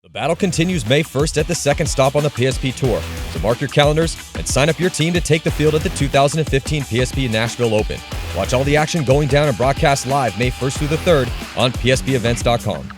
The battle continues May 1st at the second stop on the PSP Tour, so mark your calendars and sign up your team to take the field at the 2015 PSP Nashville Open. Watch all the action going down and broadcast live May 1st through the 3rd on pspevents.com.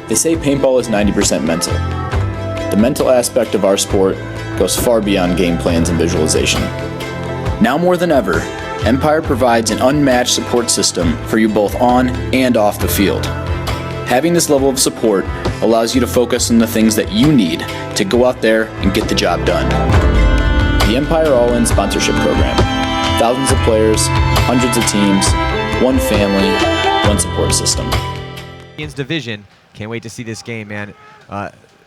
They say paintball is 90% mental. The mental aspect of our sport goes far beyond game plans and visualization. Now more than ever, Empire provides an unmatched support system for you both on and off the field. Having this level of support allows you to focus on the things that you need to go out there and get the job done. The Empire All-In Sponsorship Program. Thousands of players, hundreds of teams, one family, one support system. Division. Can't wait to see this game, man.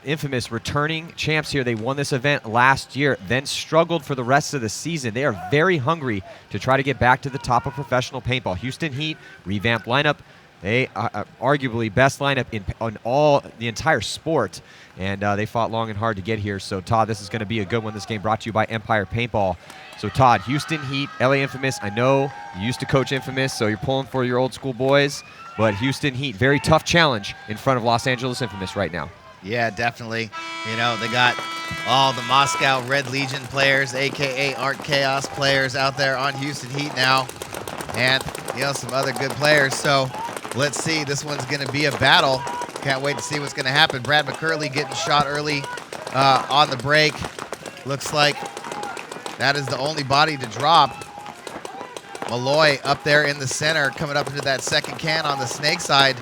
Infamous returning champs here. They won this event last year, then struggled for the rest of the season. They are very hungry to try to get back to the top of professional paintball. Houston Heat, revamped lineup. They are arguably best lineup on the entire sport, and they fought long and hard to get here. So, Todd, this is going to be a good one. This game brought to you by Empire Paintball. So, Todd, Houston Heat, LA Infamous. I know you used to coach Infamous, so you're pulling for your old school boys. But Houston Heat, very tough challenge in front of Los Angeles Infamous right now. Yeah, definitely. You know, they got all the Moscow Red Legion players, a.k.a. Art Chaos players out there on Houston Heat now. And, you know, some other good players. So let's see. This one's going to be a battle. Can't wait to see what's going to happen. Brad McCurley getting shot early on the break. Looks like that is the only body to drop. Malloy up there in the center, coming up into that second can on the snake side.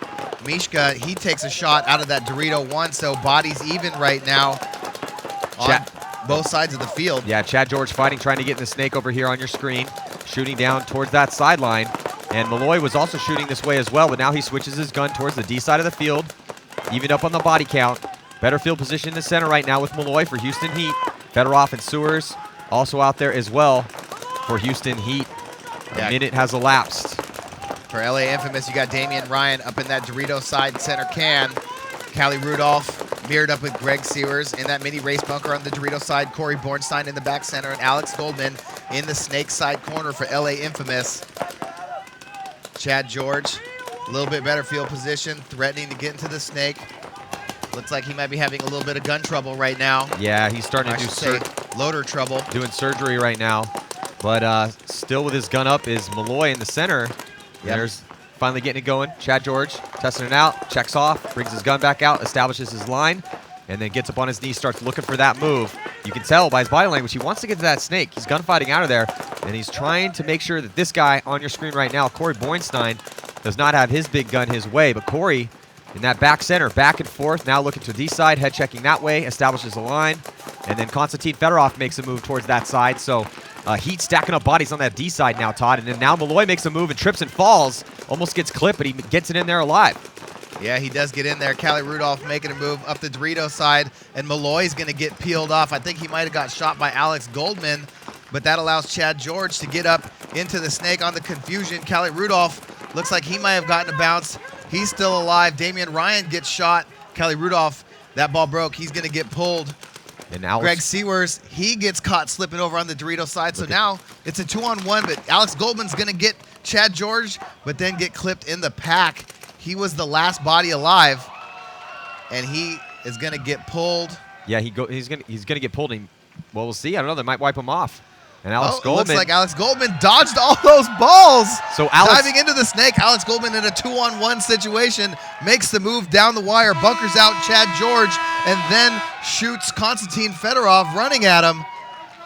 Mishka, he takes a shot out of that Dorito 1, so bodies even right now on both sides of the field. Yeah, Chad George fighting, trying to get in the snake over here on your screen, shooting down towards that sideline. And Malloy was also shooting this way as well, but now he switches his gun towards the D side of the field, even up on the body count. Better field position in the center right now with Malloy for Houston Heat. Fedorov and Sewers also out there as well for Houston Heat. A minute has elapsed. For LA Infamous, you got Damian Ryan up in that Dorito side center can. Callie Rudolph mirrored up with Greg Sewers in that mini race bunker on the Dorito side. Corey Bornstein in the back center, and Alex Goldman in the snake side corner for LA Infamous. Chad George, a little bit better field position, threatening to get into the snake. Looks like he might be having a little bit of gun trouble right now. Yeah, he's starting to do loader trouble. Doing surgery right now. But still with his gun up is Malloy in the center. Yep. There's finally getting it going. Chad George testing it out, checks off, brings his gun back out, establishes his line, and then gets up on his knees, starts looking for that move. You can tell by his body language, he wants to get to that snake. He's gunfighting out of there, and he's trying to make sure that this guy on your screen right now, Corey Bornstein, does not have his big gun his way. But Corey, in that back center, back and forth, now looking to the D side, head checking that way, establishes a line, and then Konstantin Fedorov makes a move towards that side. So Heat stacking up bodies on that D side now, Todd. And then now Malloy makes a move and trips and falls. Almost gets clipped, but he gets it in there alive. Yeah, he does get in there. Callie Rudolph making a move up the Dorito side, and Malloy's going to get peeled off. I think he might have got shot by Alex Goldman, but that allows Chad George to get up into the snake on the confusion. Callie Rudolph looks like he might have gotten a bounce. He's still alive. Damian Ryan gets shot. Callie Rudolph, that ball broke. He's going to get pulled. And now Greg Sewers, he gets caught slipping over on the Dorito side. So now it's a 2-on-1, but Alex Goldman's going to get Chad George, but then get clipped in the pack. He was the last body alive, and he is going to get pulled. Yeah, he's gonna get pulled. Well, we'll see. I don't know. They might wipe him off. And Alex Goldman. Looks like Alex Goldman dodged all those balls. So Alex diving into the snake. Alex Goldman in a 2-on-1 situation makes the move down the wire, bunkers out Chad George, and then shoots Konstantin Fedorov running at him.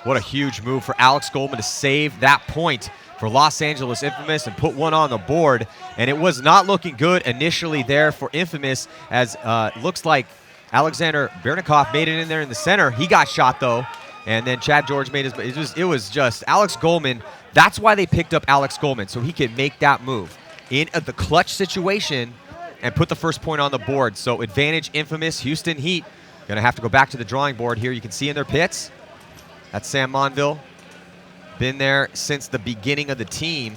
What a huge move for Alex Goldman to save that point for Los Angeles Infamous and put one on the board. And it was not looking good initially there for Infamous, as looks like Alexander Bernikov made it in there in the center. He got shot though. And then Chad George made his. It was just Alex Goldman. That's why they picked up Alex Goldman, so he could make that move in the clutch situation and put the first point on the board. So advantage Infamous. Houston Heat gonna have to go back to the drawing board here. You can see in their pits. That's Sam Monville. Been there since the beginning of the team.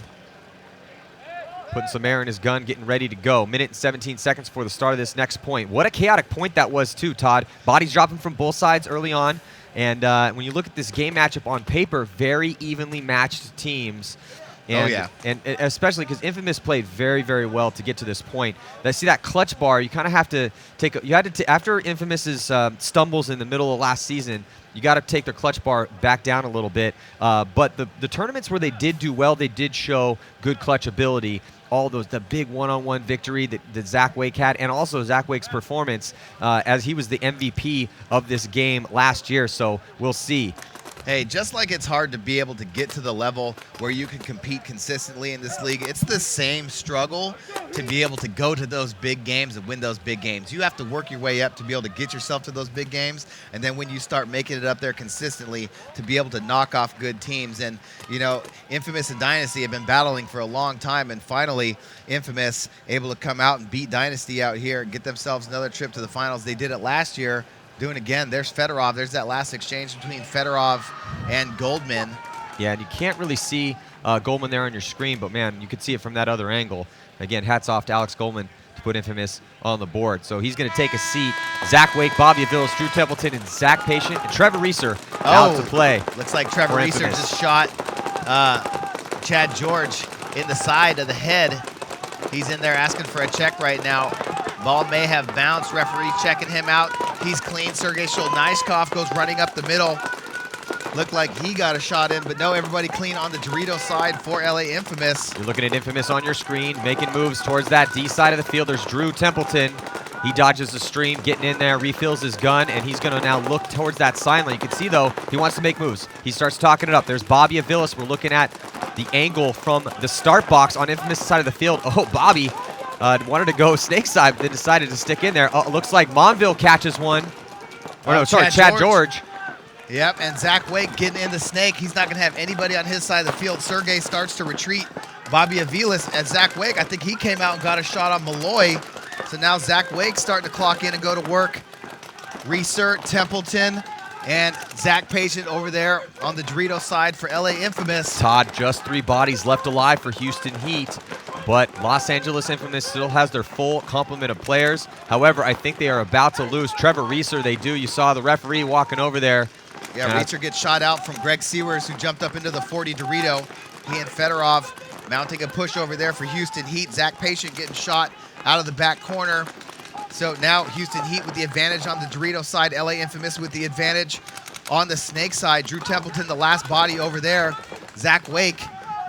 Putting some air in his gun, getting ready to go. Minute and 17 seconds for the start of this next point. What a chaotic point that was too, Todd. Bodies dropping from both sides early on. And when you look at this game matchup on paper, very evenly matched teams. And, and especially because Infamous played very, very well to get to this point. I see that clutch bar. You kind of have to take. After Infamous's stumbles in the middle of last season, you got to take their clutch bar back down a little bit. But the tournaments where they did do well, they did show good clutch ability. All those, the big one-on-one victory that Zach Wake had, and also Zach Wake's performance as he was the MVP of this game last year. So we'll see. Hey, just like it's hard to be able to get to the level where you can compete consistently in this league, it's the same struggle to be able to go to those big games and win those big games. You have to work your way up to be able to get yourself to those big games, and then when you start making it up there consistently, to be able to knock off good teams. And, you know, Infamous and Dynasty have been battling for a long time, and finally Infamous able to come out and beat Dynasty out here and get themselves another trip to the finals. They did it last year. Doing it again. There's Fedorov. There's that last exchange between Fedorov and Goldman. Yeah, and you can't really see Goldman there on your screen, but man, you could see it from that other angle. Again, hats off to Alex Goldman to put Infamous on the board. So he's going to take a seat. Zach Wake, Bobby Aviles, Drew Templeton, and Zach Patient, and Trevor Reeser out to play. Looks like Trevor Reeser just shot Chad George in the side of the head. He's in there asking for a check right now. Ball may have bounced. Referee checking him out. He's clean. Sergey Sholnishkov goes running up the middle. Looked like he got a shot in, but no, everybody clean on the Dorito side for LA Infamous. You're looking at Infamous on your screen, making moves towards that D side of the field. There's Drew Templeton. He dodges the stream, getting in there, refills his gun, and he's going to now look towards that sideline. You can see, though, he wants to make moves. He starts talking it up. There's Bobby Aviles. We're looking at the angle from the start box on Infamous' side of the field. Oh, Bobby wanted to go snake side, but then decided to stick in there. Looks like Monville catches one. Or no, sorry, Chad George. Yep, and Zach Wake getting in the snake. He's not going to have anybody on his side of the field. Sergey starts to retreat. Bobby Aviles and Zach Wake, I think he came out and got a shot on Malloy. So now Zach Wake starting to clock in and go to work. Reeser, Templeton, and Zach Patient over there on the Dorito side for LA Infamous. Todd, just 3 bodies left alive for Houston Heat, but Los Angeles Infamous still has their full complement of players. However, I think they are about to lose. Trevor Reeser, they do. You saw the referee walking over there. Yeah, Reeser gets shot out from Greg Sewers, who jumped up into the 40 Dorito. He and Fedorov mounting a push over there for Houston Heat. Zach Patient getting shot out of the back corner. So now Houston Heat with the advantage on the Dorito side. LA Infamous with the advantage on the Snake side. Drew Templeton, the last body over there. Zach Wake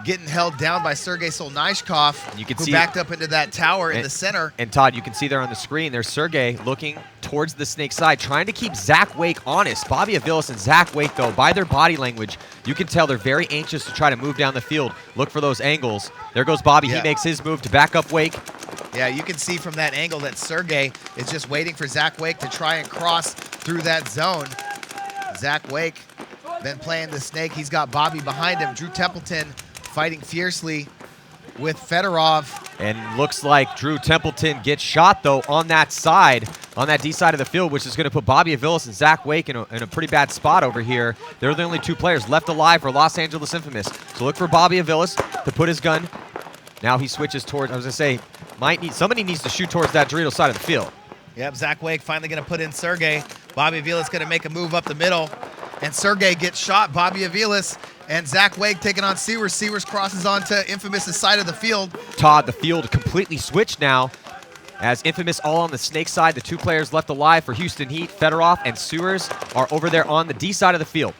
getting held down by Sergey Solnishkov, who backed up into that tower in the center. And Todd, you can see there on the screen, there's Sergey looking towards the Snake side, trying to keep Zach Wake honest. Bobby Aviles and Zach Wake, though, by their body language, you can tell they're very anxious to try to move down the field, look for those angles. There goes Bobby. He makes his move to back up Wake. Yeah, you can see from that angle that Sergey is just waiting for Zach Wake to try and cross through that zone. Zach Wake been playing the Snake. He's got Bobby behind him. Drew Templeton fighting fiercely with Fedorov. And looks like Drew Templeton gets shot, though, on that side on that D side of the field, which is going to put Bobby Aviles and Zach Wake in a pretty bad spot over here. They're the only 2 players left alive for Los Angeles Infamous. So look for Bobby Aviles to put his gun. Now he switches towards, I was going to say, somebody needs to shoot towards that Dorito side of the field. Yep, Zach Wake finally going to put in Sergey. Bobby Aviles going to make a move up the middle. And Sergey gets shot. Bobby Aviles and Zach Wake taking on Sewers. Sewers crosses onto Infamous' side of the field. Todd, the field completely switched now. As Infamous all on the Snake side, the 2 players left alive for Houston Heat, Fedorov and Sewers, are over there on the D side of the field.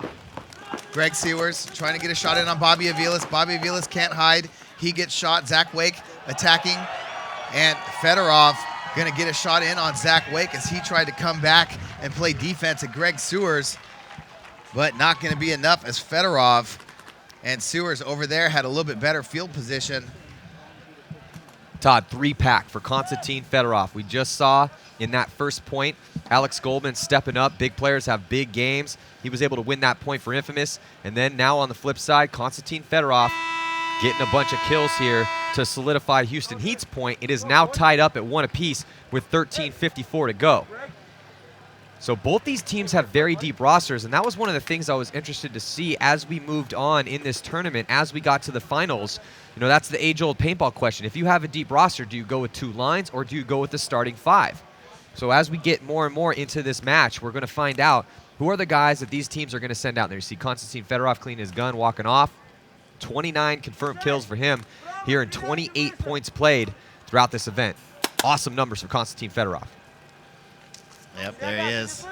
Greg Sewers trying to get a shot in on Bobby Aviles. Bobby Aviles can't hide. He gets shot. Zach Wake attacking. And Fedorov going to get a shot in on Zach Wake as he tried to come back and play defense at Greg Sewers. But not going to be enough as Fedorov and Sewers over there had a little bit better field position. Todd, 3-pack for Konstantin Fedorov. We just saw in that first point, Alex Goldman stepping up. Big players have big games. He was able to win that point for Infamous. And then now on the flip side, Konstantin Fedorov getting a bunch of kills here to solidify Houston Heat's point. It is now tied up at 1 apiece with 13:54 to go. So both these teams have very deep rosters, and that was one of the things I was interested to see as we moved on in this tournament, as we got to the finals. You know, that's the age-old paintball question. If you have a deep roster, do you go with 2 lines or do you go with the starting 5? So as we get more and more into this match, we're going to find out who are the guys that these teams are going to send out there. You see Konstantin Fedorov clean his gun, walking off. 29 confirmed kills for him here and 28 points played throughout this event. Awesome numbers for Konstantin Fedorov. Yep, there he is.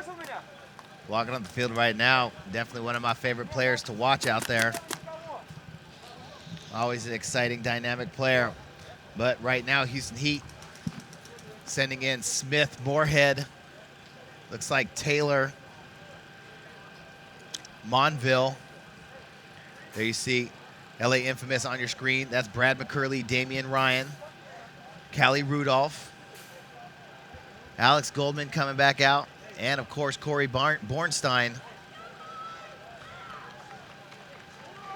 Walking on the field right now. Definitely one of my favorite players to watch out there. Always an exciting, dynamic player. But right now, Houston Heat sending in Smith, Moorhead. Looks like Taylor, Monville. There you see LA Infamous on your screen. That's Brad McCurley, Damian Ryan, Callie Rudolph, Alex Goldman coming back out, and of course Corey Bornstein.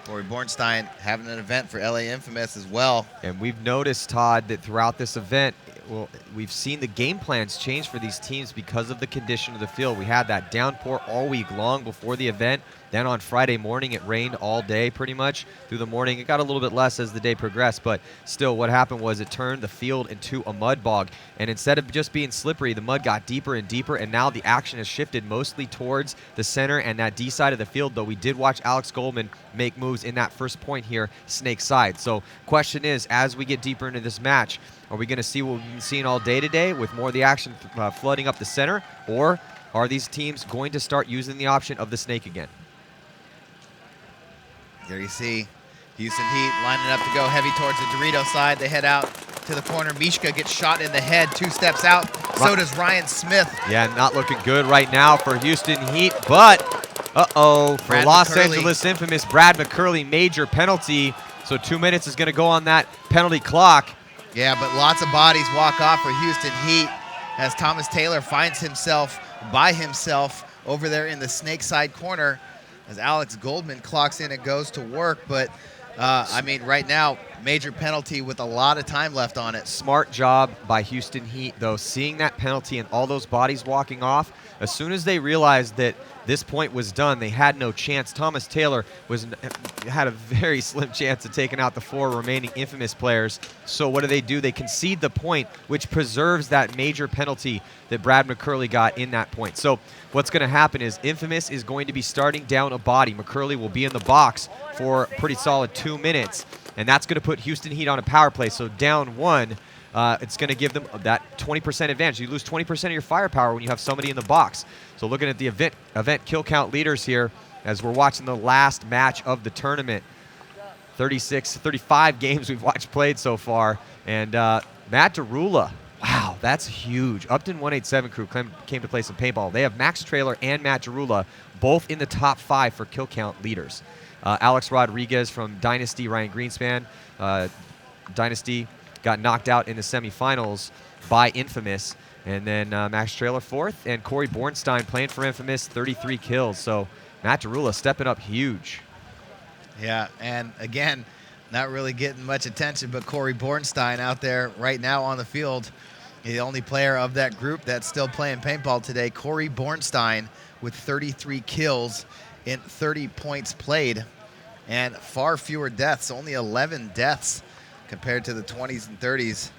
Corey Bornstein having an event for LA Infamous as well. And we've noticed, Todd, that throughout this event, well, we've seen the game plans change for these teams because of the condition of the field. We had that downpour all week long before the event. Then on Friday morning, it rained all day pretty much through the morning. It got a little bit less as the day progressed, but still what happened was it turned the field into a mud bog. And instead of just being slippery, the mud got deeper and deeper, and now the action has shifted mostly towards the center and that D side of the field, though we did watch Alex Goldman make moves in that first point here, Snake side. So question is, as we get deeper into this match, are we going to see what we've been seeing all day today with more of the action flooding up the center, or are these teams going to start using the option of the Snake again? There you see Houston Heat lining up to go heavy towards the Dorito side. They head out to the corner. Mishka gets shot in the head, 2 steps out. So does Ryan Smith. Yeah, not looking good right now for Houston Heat, but for Los Angeles Infamous, Brad McCurley, major penalty. So 2 minutes is going to go on that penalty clock. Yeah, but lots of bodies walk off for Houston Heat as Thomas Taylor finds himself by himself over there in the Snake side corner as Alex Goldman clocks in and goes to work. But, I mean, right now, major penalty with a lot of time left on it. Smart job by Houston Heat, though, seeing that penalty and all those bodies walking off. As soon as they realized that this point was done, they had no chance. Thomas Taylor had a very slim chance of taking out the 4 remaining Infamous players. So what do? They concede the point, which preserves that major penalty that Brad McCurley got in that point. So what's going to happen is Infamous is going to be starting down a body. McCurley will be in the box for a pretty solid 2 minutes, and that's going to put Houston Heat on a power play. So down 1. It's going to give them that 20% advantage. You lose 20% of your firepower when you have somebody in the box. So looking at the event kill count leaders here as we're watching the last match of the tournament. 35 games we've watched played so far. And Matt Derula, wow, that's huge. Upton 187 crew came to play some paintball. They have Max Traylor and Matt Derula both in the top 5 for kill count leaders. Alex Rodriguez from Dynasty, Ryan Greenspan, Dynasty, got knocked out in the semifinals by Infamous. And then Max Traylor 4th, and Corey Bornstein playing for Infamous, 33 kills. So Matt Derula stepping up huge. Yeah, and again, not really getting much attention, but Corey Bornstein out there right now on the field The only player of that group that's still playing paintball today, Corey Bornstein, with 33 kills in 30 points played and far fewer deaths, only 11 deaths compared to the 20s and 30s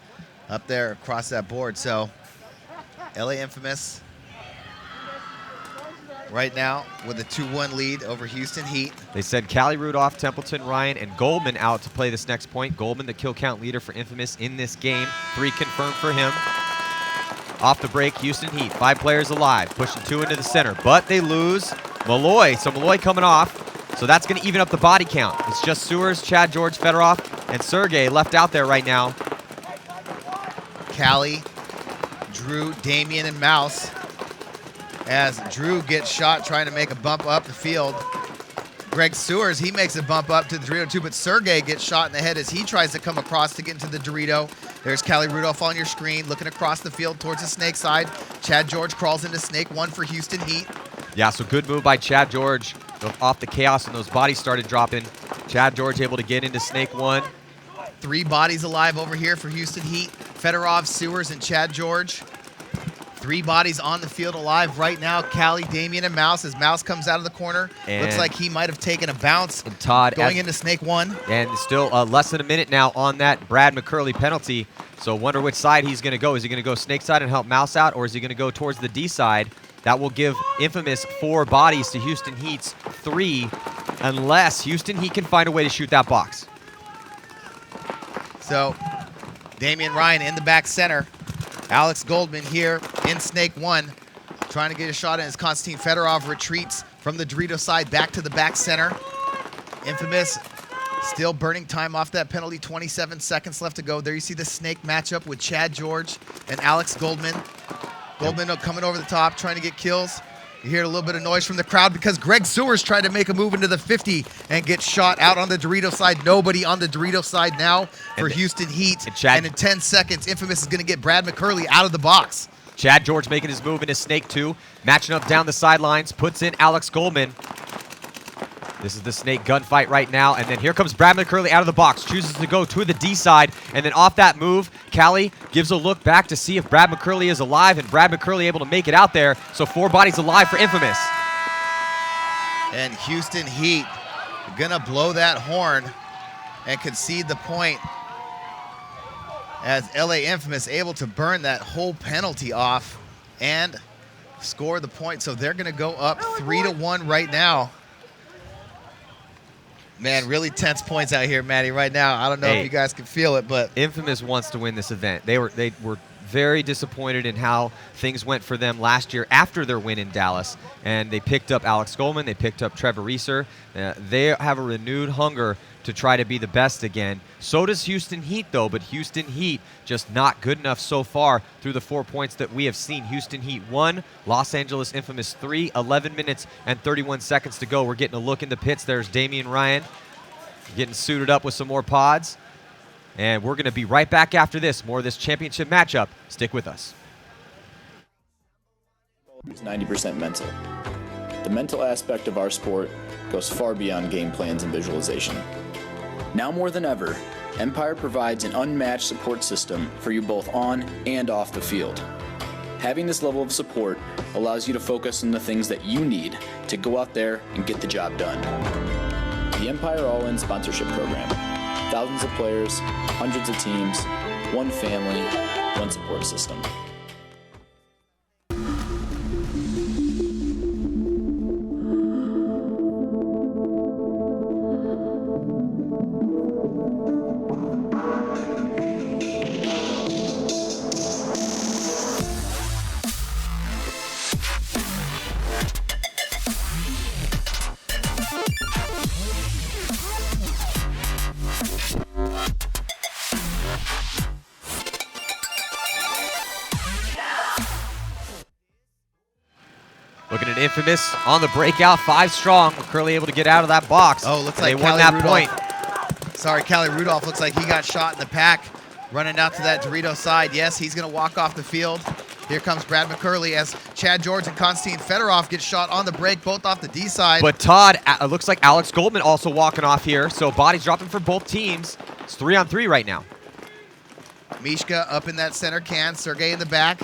up there across that board. So LA Infamous right now with a 2-1 lead over Houston Heat. They said Callie Rudolph, Templeton, Ryan, and Goldman out to play this next point. Goldman, the kill count leader for Infamous in this game. 3 confirmed for him. Off the break, Houston Heat, 5 players alive, pushing 2 into the center, but they lose Malloy. So Malloy coming off, so that's going to even up the body count. It's just Sewers, Chad George, Fedorov, and Sergey left out there right now. Callie, Drew, Damien, and Mouse. As Drew gets shot trying to make a bump up the field. Greg Sewers, he makes a bump up to the Dorito too, but Sergey gets shot in the head as he tries to come across to get into the Dorito. There's Callie Rudolph on your screen, looking across the field towards the snake side. Chad George crawls into snake 1 for Houston Heat. Yeah, so good move by Chad George off the chaos, and those bodies started dropping. Chad George able to get into snake 1. 3 bodies alive over here for Houston Heat. Fedorov, Sewers, and Chad George. 3 bodies on the field alive right now. Callie, Damien, and Mouse. As Mouse comes out of the corner, and looks like he might have taken a bounce. And Todd going into snake 1. And still less than a minute now on that Brad McCurley penalty. So wonder which side he's going to go. Is he going to go snake side and help Mouse out, or is he going to go towards the D side? That will give Infamous 4 bodies to Houston Heat's 3, unless Houston Heat can find a way to shoot that box. So Damian Ryan in the back center. Alex Goldman here in snake 1, trying to get a shot in as Konstantin Fedorov retreats from the Dorito side back to the back center. Infamous still burning time off that penalty, 27 seconds left to go. There you see the snake matchup with Chad George and Alex Goldman. Goldman coming over the top, trying to get kills. You hear a little bit of noise from the crowd because Greg Sewers tried to make a move into the 50 and get shot out on the Dorito side. Nobody on the Dorito side now for Houston Heat. And in 10 seconds, Infamous is going to get Brad McCurley out of the box. Chad George making his move into snake 2, matching up down the sidelines, puts in Alex Goldman. This is the snake gunfight right now, and then here comes Brad McCurley out of the box, chooses to go to the D side, and then off that move, Callie gives a look back to see if Brad McCurley is alive, and Brad McCurley able to make it out there, so 4 bodies alive for Infamous. And Houston Heat gonna blow that horn and concede the point as LA Infamous able to burn that whole penalty off and score the point, so they're gonna go up 3-1 right now. Man, really tense points out here, Matty, right now. I don't know if you guys can feel it, but Infamous wants to win this event. They were very disappointed in how things went for them last year after their win in Dallas, and they picked up Alex Goldman, they picked up Trevor Reeser. They have a renewed hunger to try to be the best again. So does Houston Heat, though, but Houston Heat just not good enough so far through the 4 points that we have seen. Houston Heat 1, Los Angeles Infamous 3, 11 minutes and 31 seconds to go. We're getting a look in the pits. There's Damian Ryan getting suited up with some more pods. And we're going to be right back after this. More of this championship matchup. Stick with us. It's 90% mental. The mental aspect of our sport goes far beyond game plans and visualization. Now more than ever, Empire provides an unmatched support system for you both on and off the field. Having this level of support allows you to focus on the things that you need to go out there and get the job done. The Empire All-In Sponsorship Program. Thousands of players, hundreds of teams, one family, one support system. Looking at Infamous on the breakout, 5 strong. Curly able to get out of that box. Oh, looks like they won that point. Sorry, Callie Rudolph looks like he got shot in the pack, running out to that Dorito side. Yes, he's going to walk off the field. Here comes Brad McCurley as Chad George and Konstantin Fedorov get shot on the break, both off the D side. But Todd, looks like Alex Goldman also walking off here. So bodies dropping for both teams. It's 3-on-3 right now. Mishka up in that center can. Sergey in the back.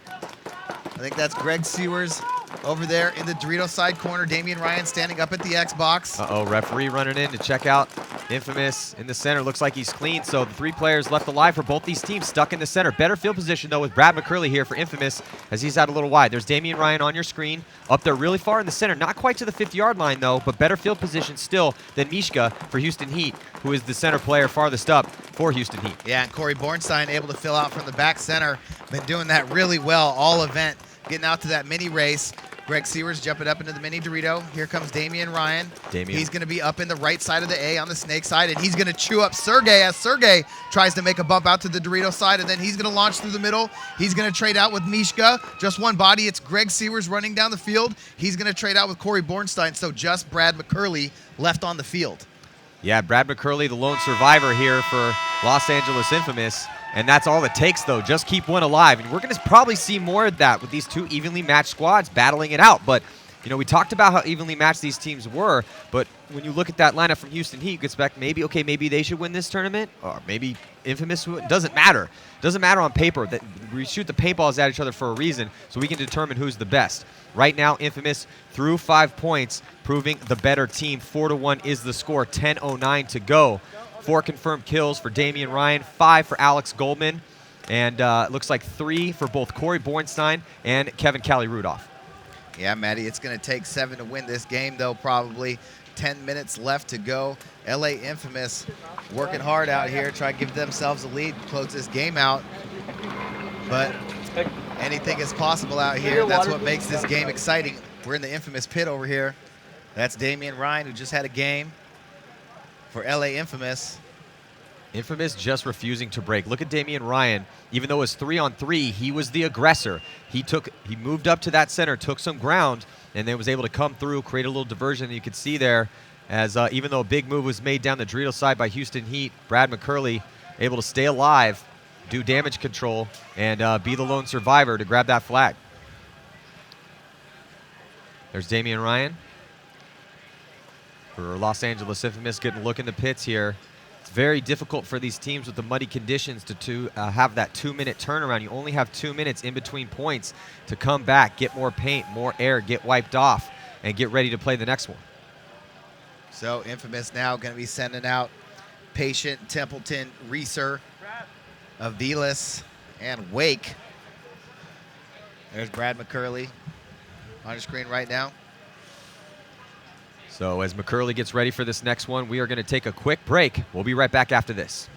I think that's Greg Sewers over there in the Dorito side corner. Damian Ryan standing up at the Xbox. Uh-oh, referee running in to check out Infamous in the center. Looks like he's clean, so the 3 players left alive for both these teams stuck in the center. Better field position, though, with Brad McCurley here for Infamous as he's out a little wide. There's Damian Ryan on your screen, up there really far in the center. Not quite to the 50-yard line, though, but better field position still than Mishka for Houston Heat, who is the center player farthest up for Houston Heat. Yeah, and Corey Bornstein able to fill out from the back center. Been doing that really well all event, getting out to that mini race. Greg Sewers jumping up into the mini Dorito. Here comes Damian Ryan. He's going to be up in the right side of the A on the snake side, and he's going to chew up Sergey as Sergey tries to make a bump out to the Dorito side, and then he's going to launch through the middle. He's going to trade out with Mishka. Just one body. It's Greg Sewers running down the field. He's going to trade out with Corey Bornstein, so just Brad McCurley left on the field. Yeah, Brad McCurley, the lone survivor here for Los Angeles Infamous. And that's all it takes, though. Just keep one alive. And we're going to probably see more of that with these 2 evenly matched squads battling it out. But, you know, we talked about how evenly matched these teams were. But when you look at that lineup from Houston Heat, you expect maybe, okay, maybe they should win this tournament. Or maybe Infamous would. Doesn't matter. Doesn't matter on paper. That we shoot the paintballs at each other for a reason so we can determine who's the best. Right now, Infamous through 5 points, proving the better team. 4-1 is the score. 10:09 to go. 4 confirmed kills for Damian Ryan, 5 for Alex Goldman, and it looks like 3 for both Corey Bornstein and Kevin Cali-Rudolph. Yeah, Maddie, it's going to take 7 to win this game, though, probably. 10 minutes left to go. LA Infamous working hard out here, trying to give themselves a lead, close this game out. But anything is possible out here. That's what makes this game exciting. We're in the Infamous pit over here. That's Damian Ryan, who just had a game for LA Infamous. Infamous just refusing to break. Look at Damian Ryan. Even though it was 3-on-3, he was the aggressor. He moved up to that center, took some ground, and then was able to come through, create a little diversion. You could see there as even though a big move was made down the Dorito side by Houston Heat, Brad McCurley able to stay alive, do damage control, and be the lone survivor to grab that flag. There's Damian Ryan for Los Angeles Infamous, getting a look in the pits here. It's very difficult for these teams with the muddy conditions to have that 2-minute turnaround. You only have 2 minutes in between points to come back, get more paint, more air, get wiped off, and get ready to play the next one. So Infamous now going to be sending out Patient, Templeton, Reeser, Aviles, and Wake. There's Brad McCurley on your screen right now. So as McCurley gets ready for this next one, we are going to take a quick break. We'll be right back after this.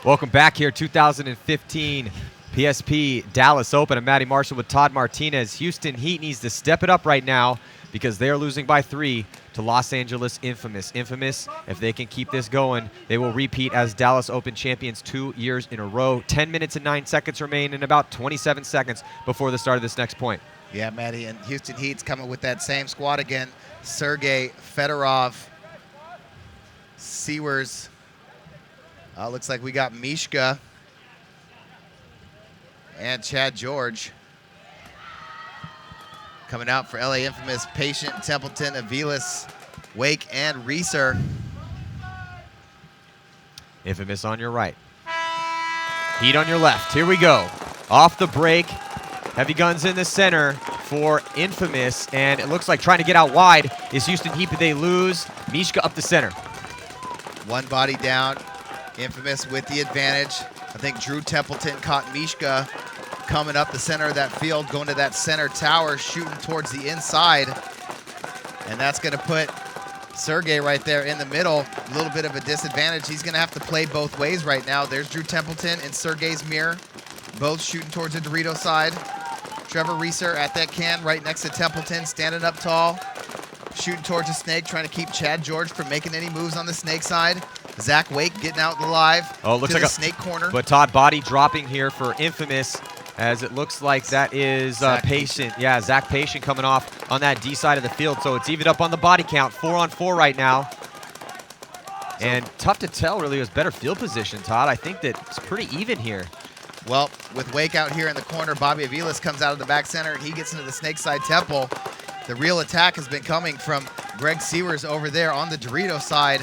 Welcome back here, 2015 PSP Dallas Open. I'm Matty Marshall with Todd Martinez. Houston Heat needs to step it up right now because they are losing by 3 to Los Angeles Infamous. Infamous, if they can keep this going, they will repeat as Dallas Open champions 2 years in a row. 10 minutes and 9 seconds remain and about 27 seconds before the start of this next point. Yeah, Matty, and Houston Heat's coming with that same squad again. Sergey, Fedorov, Sewers. Looks like we got Mishka and Chad George. Coming out for LA Infamous, Patient, Templeton, Aviles, Wake, and Reeser. Infamous on your right. Heat on your left. Here we go. off the break. Heavy guns in the center for Infamous, and it looks like trying to get out wide is Houston Heat, but they lose. Mishka up the center. One body down. Infamous with the advantage. I think Drew Templeton caught Mishka coming up the center of that field, going to that center tower, shooting towards the inside. And that's going to put Sergey right there in the middle. A little bit of a disadvantage. He's going to have to play both ways right now. There's Drew Templeton and Sergey's mirror, both shooting towards the Dorito side. Trevor Reeser at that can right next to Templeton, standing up tall, shooting towards the snake, trying to keep Chad George from making any moves on the snake side. Zach Wake getting out alive looks to like the a snake corner. But Todd, body dropping here for Infamous, as it looks like that is Patient. Yeah, Zach Patient coming off on that D side of the field. So it's evened up on the body count, 4-on-4 right now. And tough to tell, really. It was better field position, Todd. I think that it's pretty even here. Well, with Wake out here in the corner, Bobby Aviles comes out of the back center, and he gets into the snake side temple. The real attack has been coming from Greg Sewers over there on the Dorito side,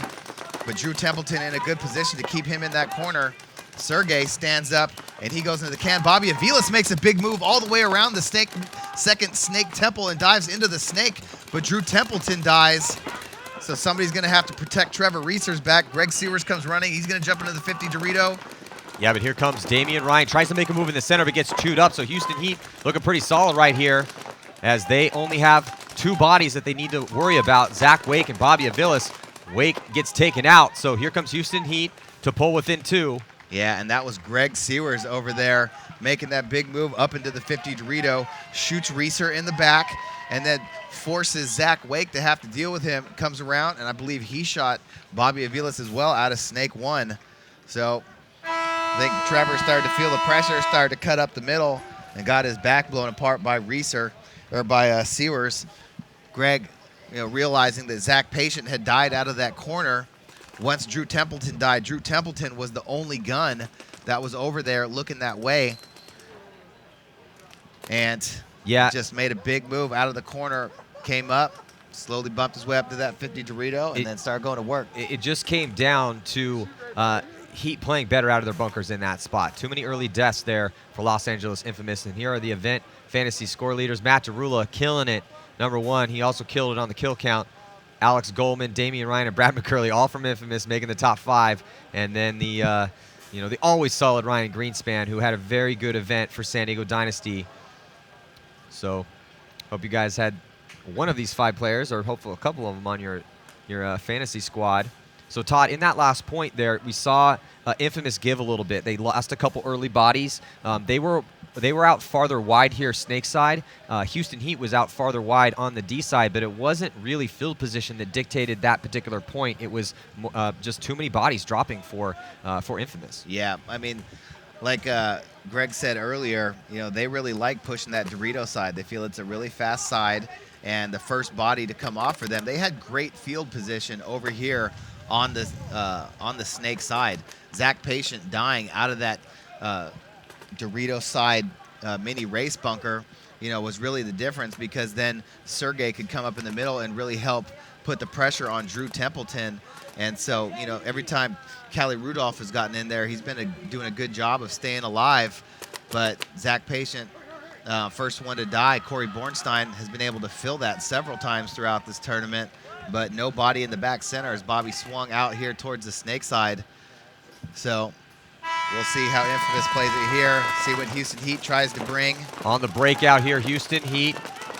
but Drew Templeton in a good position to keep him in that corner. Sergey stands up, and he goes into the can. Bobby Aviles makes a big move all the way around the second snake temple and dives into the snake, but Drew Templeton dies. So somebody's going to have to protect Trevor Reeser's back. Greg Sewers comes running. He's going to jump into the 50 Dorito. Yeah, but here comes Damian Ryan. Tries to make a move in the center, but gets chewed up. So Houston Heat looking pretty solid right here, as they only have 2 bodies that they need to worry about, Zach Wake and Bobby Aviles. Wake gets taken out, so here comes Houston Heat to pull within 2. Yeah, and that was Greg Sewers over there making that big move up into the 50 Dorito, shoots Reeser in the back, and then forces Zach Wake to have to deal with him. Comes around, and I believe he shot Bobby Aviles as well out of Snake 1. So I think Trevor started to feel the pressure, started to cut up the middle, and got his back blown apart by Reeser, or by Sewers. Greg, realizing that Zach Patient had died out of that corner. Once Drew Templeton died, Drew Templeton was the only gun that was over there looking that way. And just made a big move out of the corner, came up, slowly bumped his way up to that 50 Dorito, and then started going to work. It just came down to Heat playing better out of their bunkers in that spot. Too many early deaths there for Los Angeles Infamous. And here are the event fantasy score leaders. Matt Derula killing it, #1. He also killed it on the kill count. Alex Goldman, Damian Ryan, and Brad McCurley, all from Infamous, making the top 5. And then the always solid Ryan Greenspan, who had a very good event for San Diego Dynasty. So hope you guys had one of these 5 players, or hopefully a couple of them on your fantasy squad. So Todd, in that last point there, we saw Infamous give a little bit. They lost a couple early bodies. They were out farther wide here, snake side. Houston Heat was out farther wide on the D side, but it wasn't really field position that dictated that particular point. It was just too many bodies dropping for Infamous. Yeah, I mean, like Greg said earlier, they really like pushing that Dorito side. They feel it's a really fast side, and the first body to come off for them. They had great field position over here on the snake side. Zach Patient dying out of that Dorito side mini race bunker, was really the difference, because then Sergey could come up in the middle and really help put the pressure on Drew Templeton. And so, every time Callie Rudolph has gotten in there, he's been doing a good job of staying alive. But Zach Patient, first one to die. Corey Bornstein has been able to fill that several times throughout this tournament, but no body in the back center as Bobby swung out here towards the snake side. So we'll see how Infamous plays it here, see what Houston Heat tries to bring. On the breakout here, Houston Heat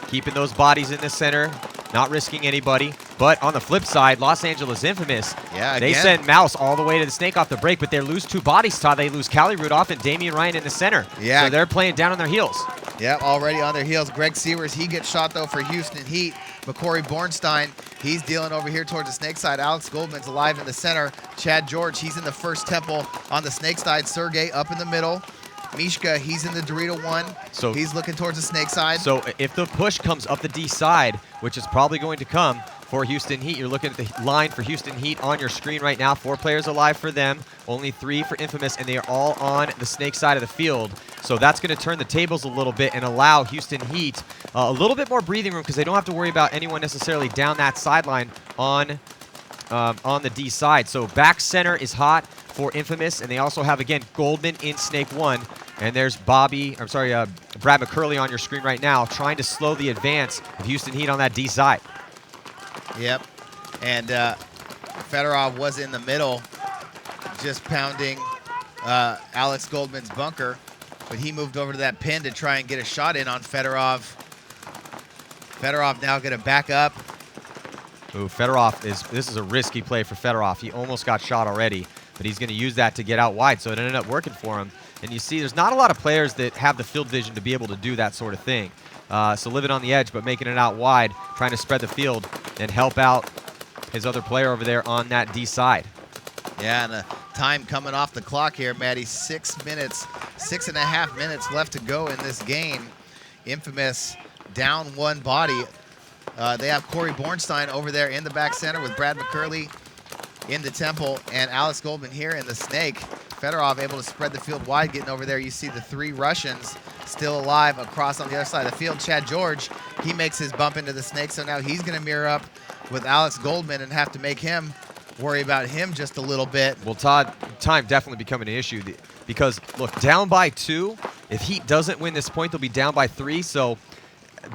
keeping those bodies in the center, not risking anybody. But on the flip side, Los Angeles Infamous, they send Mouse all the way to the snake off the break, but they lose 2 bodies, Todd. They lose Callie Rudolph and Damian Ryan in the center. Yeah. So they're playing down on their heels. Yeah, already on their heels. Greg Sewers, he gets shot, though, for Houston Heat. McCory Bornstein, he's dealing over here towards the snake side. Alex Goldman's alive in the center. Chad George, he's in the first temple on the snake side. Sergey up in the middle. Mishka, he's in the Dorito 1. So he's looking towards the snake side. So if the push comes up the D side, which is probably going to come for Houston Heat, you're looking at the line for Houston Heat on your screen right now. 4 players alive for them, only 3 for Infamous, and they are all on the snake side of the field. So that's going to turn the tables a little bit and allow Houston Heat a little bit more breathing room, because they don't have to worry about anyone necessarily down that sideline on the D side. So back center is hot for Infamous, and they also have, again, Goldman in Snake 1. And there's Brad McCurley on your screen right now trying to slow the advance of Houston Heat on that D side. Yep. And Fedorov was in the middle just pounding Alex Goldman's bunker, but he moved over to that pin to try and get a shot in on Fedorov. Fedorov now going to back up. Ooh, this is a risky play for Fedorov. He almost got shot already, but he's going to use that to get out wide, so it ended up working for him. And you see there's not a lot of players that have the field vision to be able to do that sort of thing. So living on the edge, but making it out wide, trying to spread the field and help out his other player over there on that D side. Yeah, and time coming off the clock here, Maddie. 6 minutes, 6.5 minutes left to go in this game. Infamous down one body. They have Corey Bornstein over there in the back center with Brad McCurley in the temple and Alex Goldman here in the snake. Fedorov able to spread the field wide, getting over there. You see the 3 Russians still alive across on the other side of the field. Chad George, he makes his bump into the snake, so now he's going to mirror up with Alex Goldman and have to make him worry about him just a little bit. Well, Todd, time definitely becoming an issue because, look, down by 2. If Heat doesn't win this point, they'll be down by 3, so...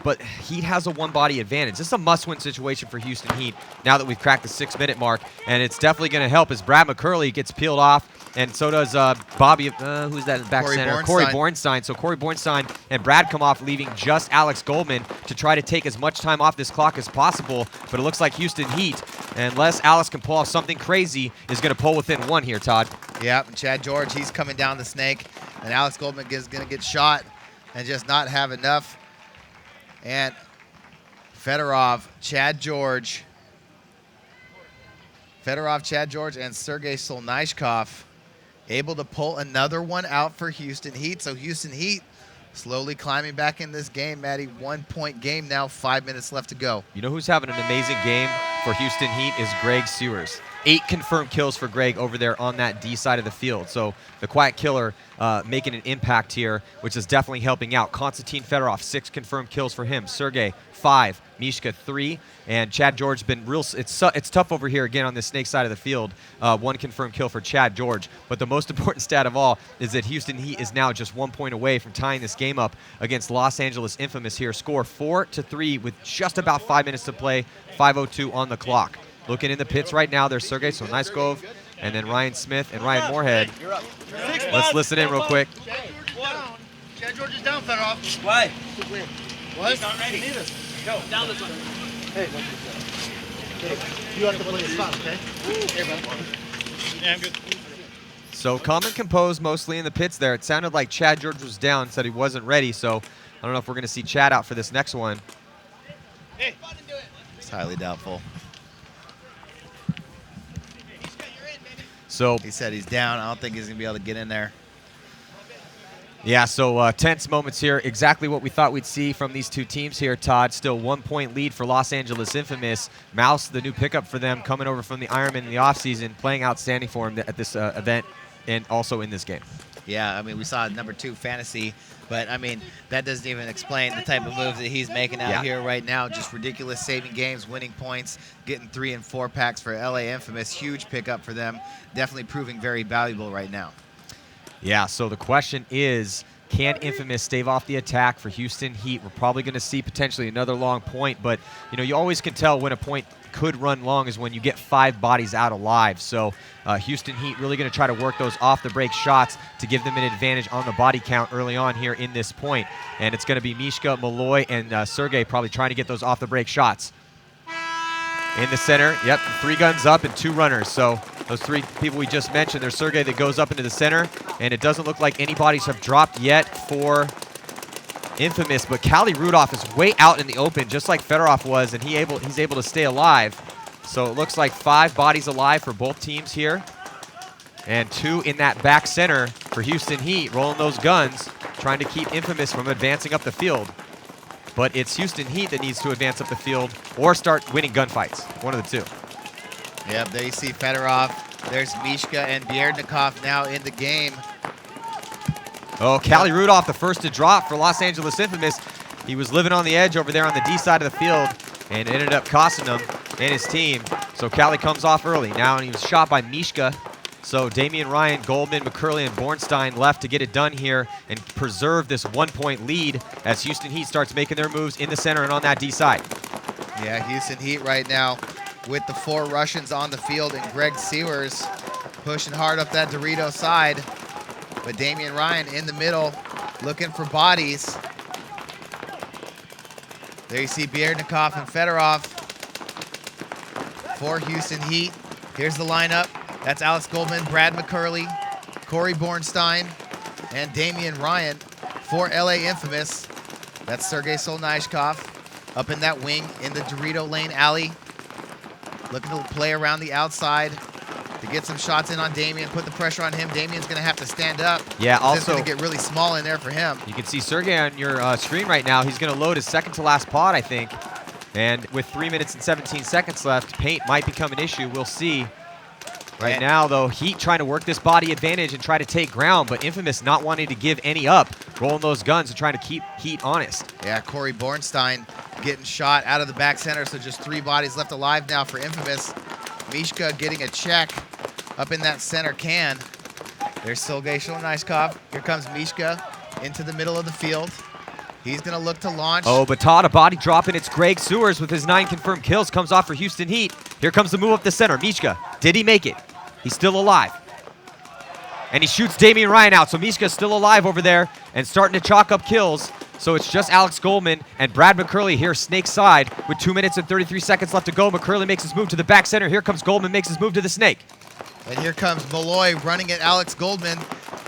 But Heat has a one-body advantage. This is a must-win situation for Houston Heat now that we've cracked the 6-minute mark, and it's definitely going to help as Brad McCurley gets peeled off, and so does Bobby, who's that in the back center? Corey Bornstein. So Corey Bornstein and Brad come off, leaving just Alex Goldman to try to take as much time off this clock as possible, but it looks like Houston Heat, unless Alex can pull off something crazy, is going to pull within 1 here, Todd. Yeah, and Chad George, he's coming down the snake, and Alex Goldman is going to get shot and just not have enough. And Fedorov, Chad George, and Sergei Solnyshkov able to pull another one out for Houston Heat. So Houston Heat slowly climbing back in this game, Maddie. 1-point game now, 5 minutes left to go. You know who's having an amazing game for Houston Heat is Greg Sewers. 8 confirmed kills for Greg over there on that D side of the field. So the quiet killer making an impact here, which is definitely helping out. Konstantin Fedorov, 6 confirmed kills for him. Sergey, 5. Mishka, 3. And Chad George been real. It's tough over here again on the snake side of the field. 1 confirmed kill for Chad George. But the most important stat of all is that Houston Heat is now just 1 point away from tying this game up against Los Angeles Infamous here. Score 4-3 with just about 5 minutes to play. 5:02 on the clock. Looking in the pits right now, there's Sergei Solnyshkov and then Ryan Smith and Ryan Moorhead. Let's listen in real quick. Chad George is down, Fedorov. Why? What? He's not ready. Go. Down this one. Hey, you have to play the spot, okay? Hey, brother. Yeah, I'm good. So calm and composed mostly in the pits there. It sounded like Chad George was down, said he wasn't ready, so I don't know if we're going to see Chad out for this next one. Hey. It's highly doubtful. So he said he's down. I don't think he's going to be able to get in there. Yeah, so tense moments here. Exactly what we thought we'd see from these two teams here, Todd. Still 1-point lead for Los Angeles Infamous. Mouse, the new pickup for them, coming over from the Ironman in the offseason, playing outstanding for him at this event and also in this game. Yeah, I mean, we saw number 2 Fantasy, but, I mean, that doesn't even explain the type of moves that he's making out here right now. Just ridiculous saving games, winning points, getting 3 and 4 packs for LA Infamous. Huge pickup for them. Definitely proving very valuable right now. Yeah, so the question is, can Infamous stave off the attack for Houston Heat? We're probably going to see potentially another long point, but you always can tell when a point could run long is when you get 5 bodies out alive. So Houston Heat really going to try to work those off-the-break shots to give them an advantage on the body count early on here in this point. And it's going to be Mishka, Malloy, and Sergey probably trying to get those off-the-break shots. In the center, yep, 3 guns up and 2 runners. So those 3 people we just mentioned, there's Sergey that goes up into the center, and it doesn't look like any bodies have dropped yet for Infamous, but Kali Rudolph is way out in the open, just like Fedorov was, and he's able to stay alive. So it looks like 5 bodies alive for both teams here, and 2 in that back center for Houston Heat, rolling those guns, trying to keep Infamous from advancing up the field. But it's Houston Heat that needs to advance up the field or start winning gunfights. One of the 2. Yep, there you see Fedorov. There's Mishka and Bierdnikov now in the game. Oh, Kali Rudolph, the first to drop for Los Angeles Infamous. He was living on the edge over there on the D side of the field and ended up costing him and his team. So Kali comes off early now, and he was shot by Mishka. So Damian Ryan, Goldman, McCurley, and Bornstein left to get it done here and preserve this 1-point lead as Houston Heat starts making their moves in the center and on that D side. Yeah, Houston Heat right now with the 4 Russians on the field and Greg Sewers pushing hard up that Dorito side. But Damian Ryan in the middle looking for bodies. There you see Bierdnikov and Fedorov for Houston Heat. Here's the lineup. That's Alex Goldman, Brad McCurley, Corey Bornstein, and Damian Ryan for LA Infamous. That's Sergei Solnyshkov up in that wing in the Dorito Lane alley. Looking to play around the outside to get some shots in on Damian, put the pressure on him. Damian's going to have to stand up. Yeah, also it's going to get really small in there for him. You can see Sergey on your screen right now. He's going to load his second to last pod, I think. And with 3 minutes and 17 seconds left, paint might become an issue. We'll see. Right now, though, Heat trying to work this body advantage and try to take ground, but Infamous not wanting to give any up, rolling those guns and trying to keep Heat honest. Yeah, Corey Bornstein getting shot out of the back center, so just 3 bodies left alive now for Infamous. Mishka getting a check up in that center can. There's Sergei Solnyshkov. Here comes Mishka into the middle of the field. He's going to look to launch. Oh, but Todd, a body drop, and it's Greg Sewers with his 9 confirmed kills. Comes off for Houston Heat. Here comes the move up the center. Mishka, did he make it? He's still alive. And he shoots Damian Ryan out. So Mishka's still alive over there and starting to chalk up kills. So it's just Alex Goldman and Brad McCurley here, snake side, with 2 minutes and 33 seconds left to go. McCurley makes his move to the back center. Here comes Goldman, makes his move to the snake. And here comes Malloy running at Alex Goldman.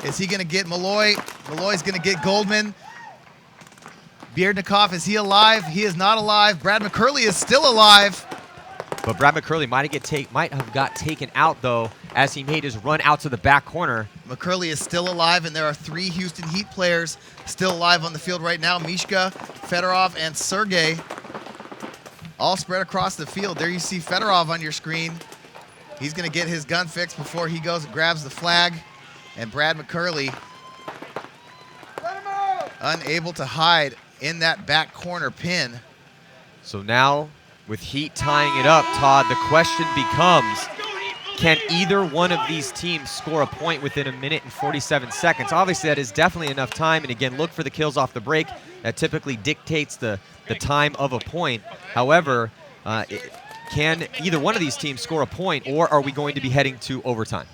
Is he going to get Malloy? Malloy's going to get Goldman. Bierdnikov, is he alive? He is not alive. Brad McCurley is still alive. But Brad McCurley might have got taken out, though, as he made his run out to the back corner. McCurley is still alive, and there are 3 Houston Heat players still alive on the field right now. Mishka, Fedorov, and Sergey all spread across the field. There you see Fedorov on your screen. He's going to get his gun fixed before he goes and grabs the flag. And Brad McCurley unable to hide in that back corner pin. So now, with Heat tying it up, Todd, the question becomes, can either one of these teams score a point within 1 minute and 47 seconds? Obviously, that is definitely enough time. And again, look for the kills off the break. That typically dictates the time of a point. However, can either one of these teams score a point, or are we going to be heading to overtime?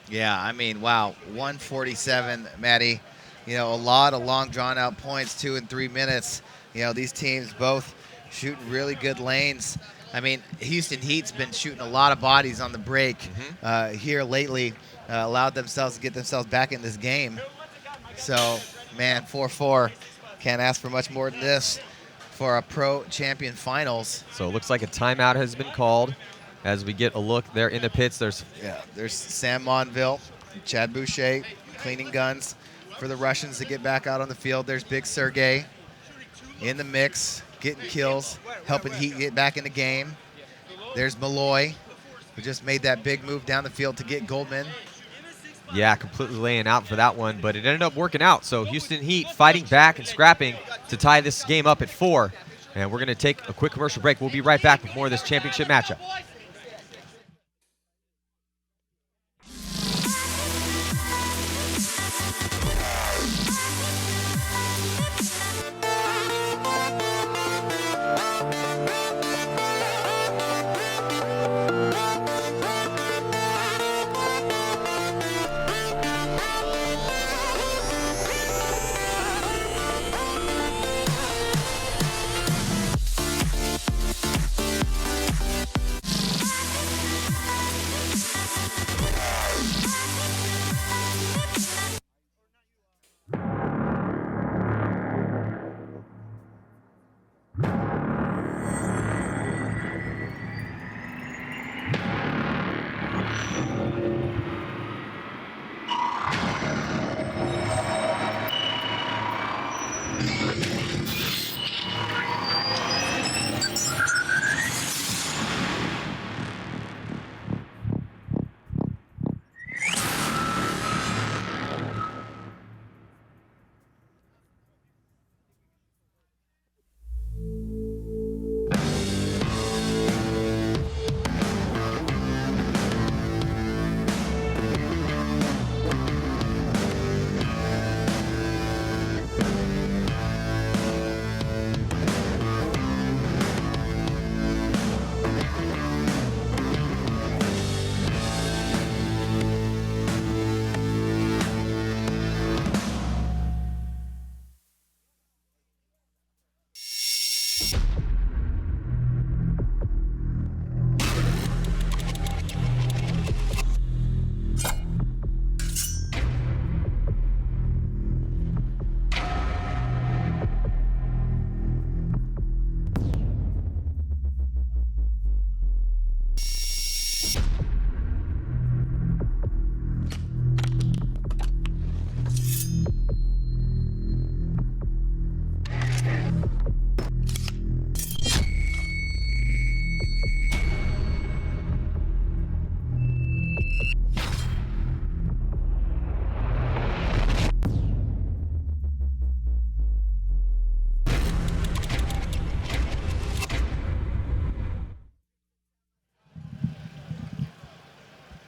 Yeah, I mean, wow, 147, Maddie. You know, a lot of long, drawn-out points, 2 and 3 minutes. You know, these teams both shooting really good lanes. I mean, Houston Heat's been shooting a lot of bodies on the break here lately, allowed themselves to get themselves back in this game. So, man, 4-4. Can't ask for much more than this for a pro champion finals. So it looks like a timeout has been called as we get a look there in the pits. There's Sam Monville, Chad Boucher cleaning guns for the Russians to get back out on the field. There's Big Sergey in the mix, getting kills, helping Heat get back in the game. There's Malloy, who just made that big move down the field to get Goldman. Yeah, completely laying out for that one, but it ended up working out. So Houston Heat fighting back and scrapping to tie this game up at 4. And we're going to take a quick commercial break. We'll be right back with more of this championship matchup.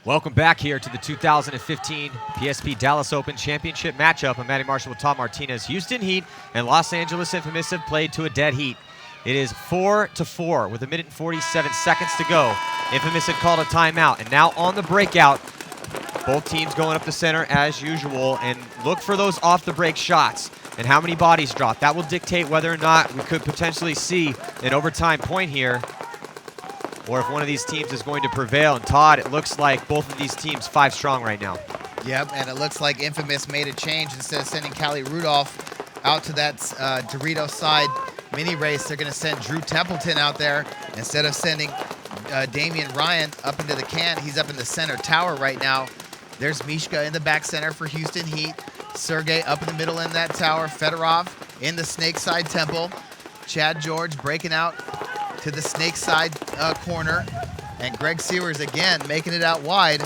Welcome back here to the 2015 PSP Dallas Open Championship matchup. I'm Matty Marshall with Tom Martinez. Houston Heat and Los Angeles Infamous have played to a dead heat. It is 4-4 with 1 minute and 47 seconds to go. Infamous had called a timeout, and now on the breakout, both teams going up the center as usual, and look for those off-the-break shots and how many bodies drop. That will dictate whether or not we could potentially see an overtime point here, or if one of these teams is going to prevail. And Todd, it looks like both of these teams 5 strong right now. Yep, and it looks like Infamous made a change. Instead of sending Callie Rudolph out to that Dorito side mini race, they're going to send Drew Templeton out there. Instead of sending Damian Ryan up into the can, he's up in the center tower right now. There's Mishka in the back center for Houston Heat. Sergey up in the middle in that tower. Fedorov in the snake side temple. Chad George breaking out to the snake side corner. And Greg Sewers again making it out wide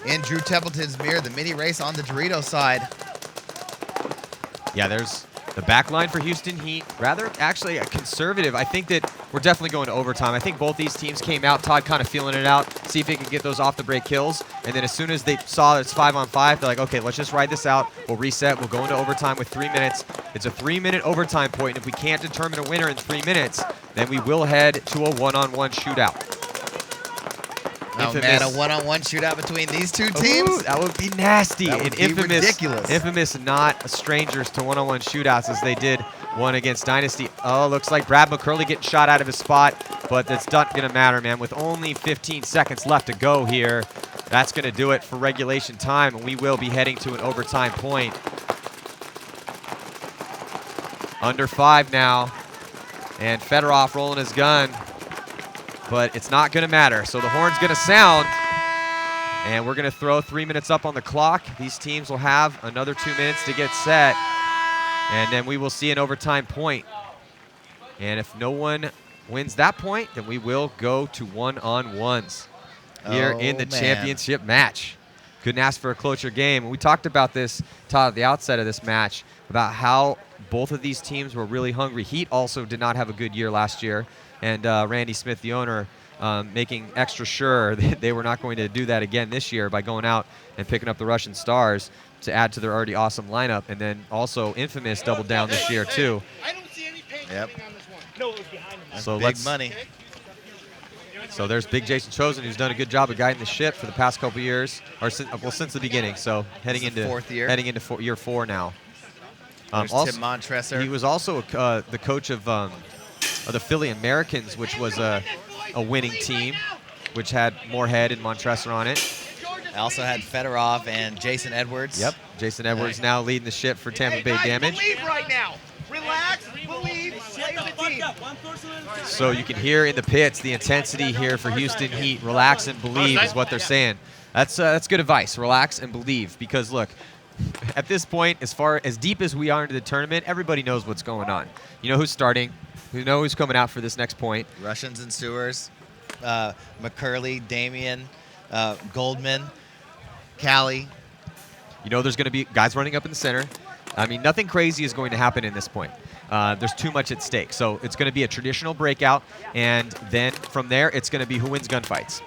in Drew Templeton's mirror. The mini race on the Dorito side. Yeah, there's the back line for Houston Heat. Rather, actually, a conservative. I think that we're definitely going to overtime. I think both these teams came out, Todd kind of feeling it out, see if he can get those off-the-break kills. And then as soon as they saw it's 5-on-5, they're like, okay, let's just ride this out. We'll reset. We'll go into overtime with 3 minutes. It's a 3-minute overtime point. And if we can't determine a winner in 3 minutes, then we will head to a one-on-one shootout. Oh man, a one-on-one shootout between these two teams? Ooh, that would be nasty. That would and be ridiculous. Infamous not strangers to one-on-one shootouts, as they did one against Dynasty. Oh, looks like Brad McCurley getting shot out of his spot, but that's not going to matter, man. With only 15 seconds left to go here, that's going to do it for regulation time, and we will be heading to an overtime point. Under 5 now, and Fedorov rolling his gun. But it's not going to matter. So the horn's going to sound, and we're going to throw 3 minutes up on the clock. These teams will have another 2 minutes to get set, and then we will see an overtime point. And if no one wins that point, then we will go to one-on-ones here in the championship match. Couldn't ask for a closer game. And we talked about this, Todd, at the outset of this match, about how both of these teams were really hungry. Heat also did not have a good year last year. And Randy Smith, the owner, making extra sure that they were not going to do that again this year by going out and picking up the Russian Stars to add to their already awesome lineup. And then also Infamous doubled down this year too. I don't see any paint coming on this one. No, it was behind him. That's So big money. So there's Big Jason Chosen, who's done a good job of guiding the ship for the past couple years, or since the beginning. So heading into year 4 now. Also, Tim Montresor. He was also the coach of the Philly Americans, which was a winning team, which had Moorhead and Montresor on it. I also had Fedorov and Jason Edwards. Yep, Jason Edwards now leading the ship for Tampa Bay Damage. Believe right now. Relax, believe, play the team. So you can hear in the pits the intensity here for Houston Heat. Relax and believe is what they're saying. That's good advice. Relax and believe, because look, at this point, as deep as we are into the tournament, everybody knows what's going on. You know who's starting. You know who's coming out for this next point. Russians and Sewers, McCurley, Damian, Goldman, Callie. You know there's going to be guys running up in the center. I mean, nothing crazy is going to happen in this point. There's too much at stake. So it's going to be a traditional breakout, and then from there, it's going to be who wins gunfights.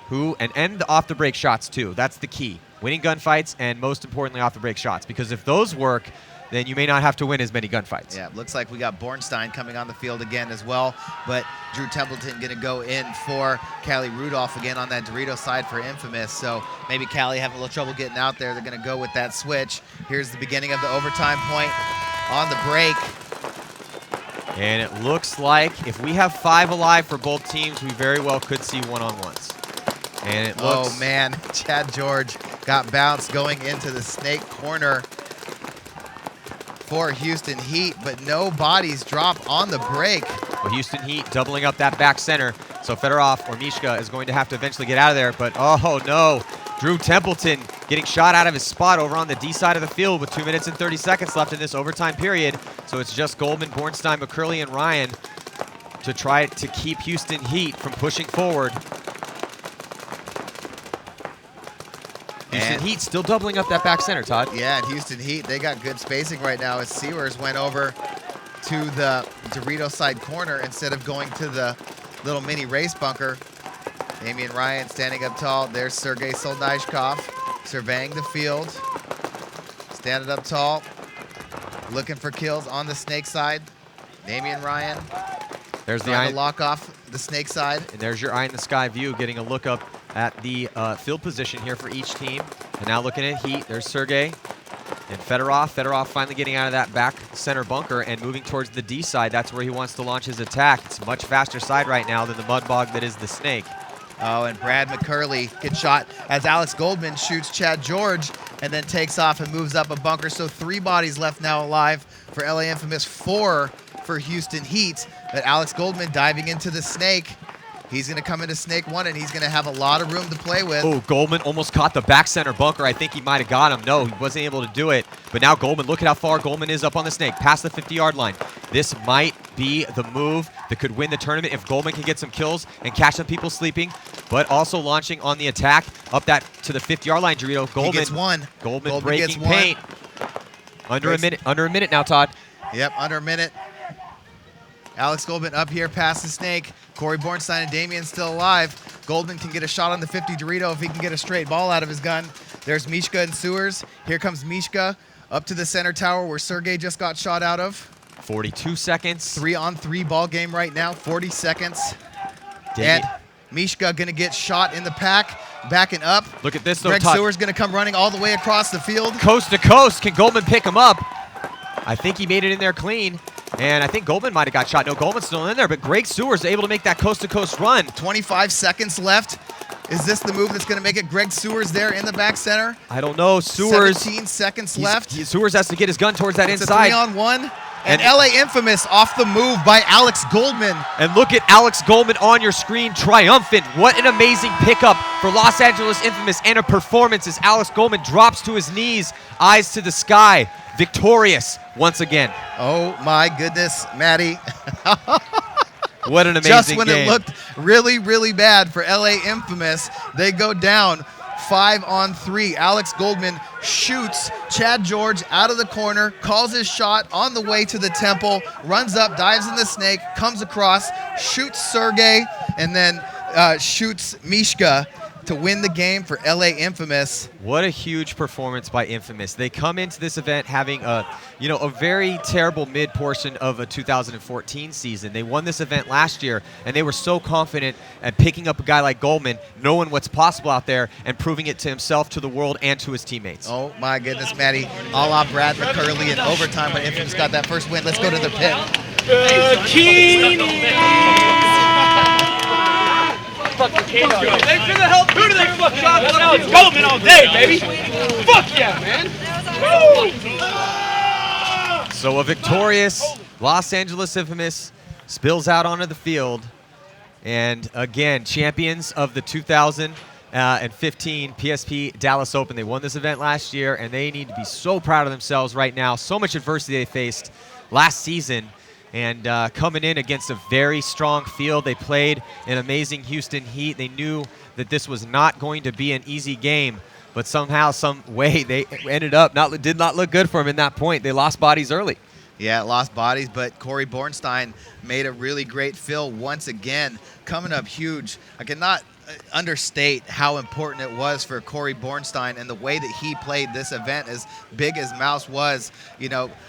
And the off-the-break shots, too. That's the key. Winning gunfights, and most importantly, off-the-break shots. Because if those work, then you may not have to win as many gunfights. Yeah, looks like we got Bornstein coming on the field again as well, but Drew Templeton going to go in for Callie Rudolph again on that Dorito side for Infamous. So maybe Callie having a little trouble getting out there. They're going to go with that switch. Here's the beginning of the overtime point on the break. And it looks like if we have 5 alive for both teams, we very well could see one-on-ones. And it looks... Oh, man. Chad George got bounced going into the snake corner for Houston Heat, but no bodies drop on the break. Well, Houston Heat doubling up that back center, so Fedorov or Mishka is going to have to eventually get out of there, but oh no, Drew Templeton getting shot out of his spot over on the D side of the field with 2 minutes and 30 seconds left in this overtime period. So it's just Goldman, Bornstein, McCurley, and Ryan to try to keep Houston Heat from pushing forward. Houston Heat still doubling up that back center, Todd. Yeah, and Houston Heat, they got good spacing right now as Sewers went over to the Dorito side corner instead of going to the little mini race bunker. Damian Ryan standing up tall. There's Sergey Soldyshkov surveying the field. Standing up tall, looking for kills on the snake side. Damian Ryan There's the trying eye. to lock off the snake side. And there's your eye in the sky view, getting a look up at the field position here for each team. And now looking at Heat, there's Sergey and Fedorov. Fedorov finally getting out of that back center bunker and moving towards the D side. That's where he wants to launch his attack. It's a much faster side right now than the mud bog that is the snake. Oh, and Brad McCurley gets shot as Alex Goldman shoots Chad George and then takes off and moves up a bunker. So 3 bodies left now alive for LA Infamous, 4 for Houston Heat. But Alex Goldman diving into the snake. He's going to come into snake 1, and he's going to have a lot of room to play with. Oh, Goldman almost caught the back center bunker. I think he might have got him. No, he wasn't able to do it. But now Goldman, look at how far Goldman is up on the snake, past the 50-yard line. This might be the move that could win the tournament if Goldman can get some kills and catch some people sleeping, but also launching on the attack up that to the 50-yard line, Dorito. Goldman, he gets 1. Goldman gets breaking 1. paint. Under a minute now, Todd. Yep, under a minute. Alex Goldman up here past the snake. Corey Bornstein and Damian still alive. Goldman can get a shot on the 50 Dorito if he can get a straight ball out of his gun. There's Mishka and Sewers. Here comes Mishka up to the center tower where Sergey just got shot out of. 42 seconds. 3-on-3 ball game right now, 40 seconds. Dang And Mishka gonna get shot in the pack, backing up. Look at this though, Greg Todd. Sewers gonna come running all the way across the field. Coast to coast. Can Goldman pick him up? I think he made it in there clean. And I think Goldman might have got shot. No, Goldman's still in there, but Greg Sewers able to make that coast-to-coast run. 25 seconds left. Is this the move that's going to make it Greg Sewers there in the back center? I don't know. Sewers. 17 seconds left. Sewers has to get his gun towards that It's inside. a 3-on-1. And And- LA Infamous off the move by Alex Goldman. And look at Alex Goldman on your screen, triumphant. What an amazing pickup for Los Angeles Infamous and a performance as Alex Goldman drops to his knees, eyes to the sky, victorious once again. Oh my goodness, Maddie. What an amazing Just when game. it looked really, really bad for LA Infamous, they go down 5-on-3. Alex Goldman shoots Chad George out of the corner, calls his shot on the way to the temple, runs up, dives in the snake, comes across, shoots Sergey, and then shoots Mishka to win the game for LA Infamous. What a huge performance by Infamous. They come into this event having a very terrible mid portion of a 2014 season. They won this event last year, and they were so confident at picking up a guy like Goldman, knowing what's possible out there, and proving it to himself, to the world, and to his teammates. Oh my goodness, Maddie. A la Brad McCurley in overtime, but Infamous got that first win. Let's go to the pit. Thanks for the help. Who do they fuck shot? It's Goldman all day, baby. Fuck yeah, man. Woo! So a victorious Los Angeles Infamous spills out onto the field. And again, champions of the 2015 PSP Dallas Open. They won this event last year, and they need to be so proud of themselves right now. So much adversity they faced last season. And coming in against a very strong field. They played an amazing Houston Heat. They knew that this was not going to be an easy game, but somehow, some way, they ended up did not look good for them in that point. They lost bodies early. Yeah, lost bodies, but Corey Bornstein made a really great fill once again, coming up huge. I cannot understate how important it was for Corey Bornstein and the way that he played this event. As big as Mouse was,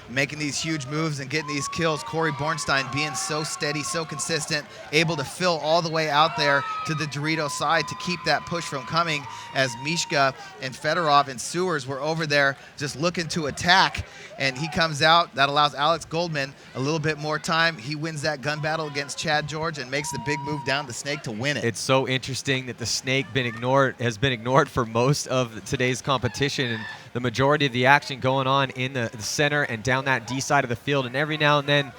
making these huge moves and getting these kills, Corey Bornstein being so steady, so consistent, able to fill all the way out there to the Dorito side to keep that push from coming, as Mishka and Fedorov and Sewers were over there just looking to attack. And he comes out. That allows Alex Goldman a little bit more time. He wins that gun battle against Chad George and makes the big move down the snake to win it. It's so interesting that the snake has been ignored for most of today's competition, and the majority of the action going on in the center and down that D side of the field. And every now and then,